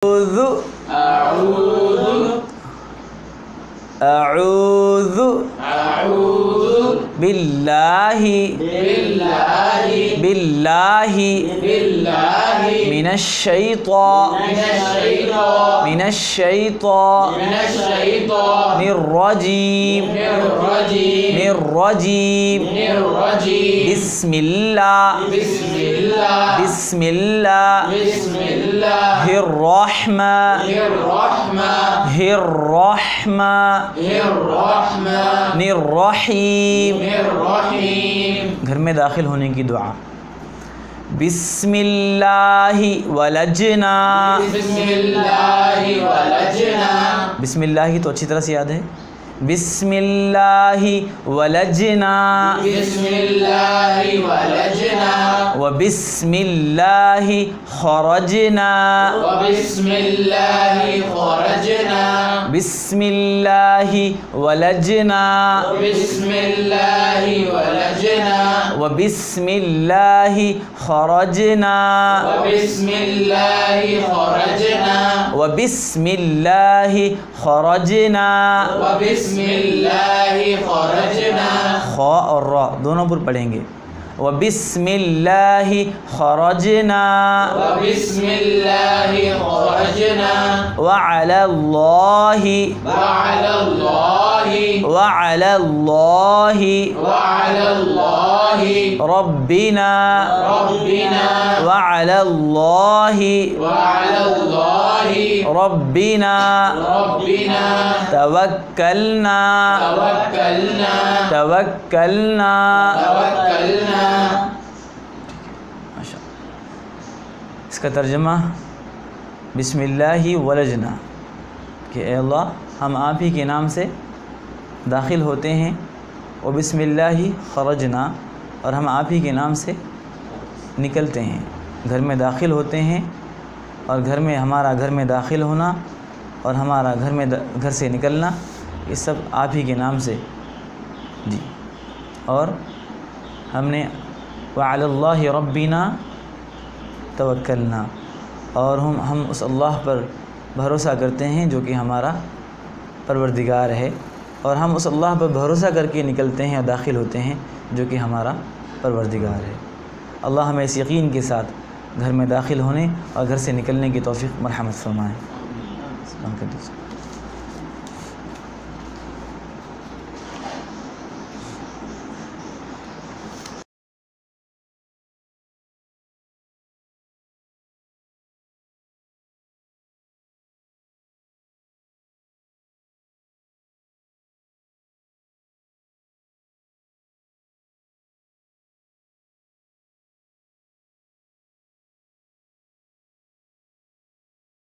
अऊज़ु बिल्लाहि मिनश्शैतानिर्रजीम बिस्मिल्लाहिर्रहमानिर्रहीम। घर में दाखिल होने की दुआ। बिस्मिल्लाहि वलजना। बिस्मिल्लाहि तो अच्छी तरह से याद है। बिस्मिल्लाहि वलजना व बिस्मिल्लाहि खरजना। बिस्मिल्लाहि वलजना व बिस्मिल्लाहि खरजना व बिस्मिल्लाहि खरजना। ख और र दोनों पर पढ़ेंगे। व बिस्मिल्लाहि खरजना व अलल्लाहि रब्बिना व अलल्लाहि रब्बिना तवक्कलना। इसका तर्जुमा बिस्मिल्लाहि वलजना कि ए अल्लाह हम आप ही के नाम से दाखिल होते हैं, और बिस्मिल्लाहि खरजना और हम आप ही के नाम से निकलते हैं। घर में दाखिल होते हैं और घर में हमारा घर में दाखिल होना और हमारा घर से निकलना, ये सब आप ही के नाम से जी। और हमने व अलल्लाहि रब्बिना तवक्कलना, और हम उस अल्लाह पर भरोसा करते हैं जो कि हमारा परवरदिगार है, और हम उस अल्लाह पर भरोसा करके निकलते हैं या दाखिल होते हैं जो कि हमारा परवरदिगार है। अल्लाह हमें इस यकीन के साथ घर में दाखिल होने और घर से निकलने की तौफीक मरहमत फरमाए।